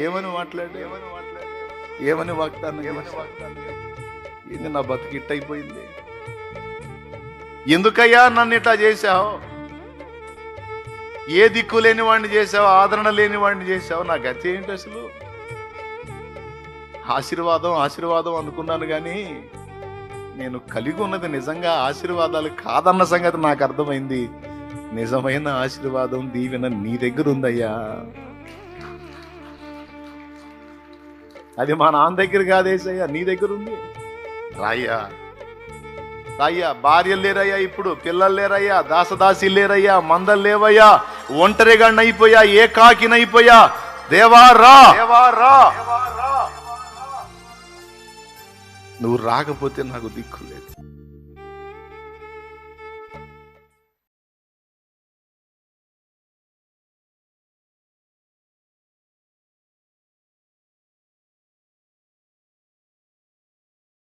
ఏమని మాట్లాడు, ఏమని వాగ్దానం, ఏంది నా బతుకు ఇట్టయిపోయింది, ఎందుకయ్యా నన్ను ఇట్లా చేశావు, ఏ దిక్కు లేని వాడిని చేశావు, ఆదరణ లేని వాడిని చేశావు, నా గతి ఏంటి అసలు. ఆశీర్వాదం ఆశీర్వాదం అనుకున్నాను కానీ నేను కలిగి ఉన్నది నిజంగా ఆశీర్వాదాలు కాదన్న సంగతి నాకు అర్థమైంది. నిజమైన ఆశీర్వాదం దీవెన నీ దగ్గర ఉందయ్యా, అది మా నాన్న దగ్గర కాదేసయ్యా, నీ దగ్గర ఉంది. రాయ్యా రాయ్యా, భార్యలు లేరయ్యా, ఇప్పుడు పిల్లలు లేరయ్యా, దాసదాసి లేరయ్యా, మందలు లేవయ్యా, ఒంటరిగానైపోయా, ఏకాకినైపోయా, దేవా రా, నువ్వు రాకపోతే నాకు దిక్కు లేదు.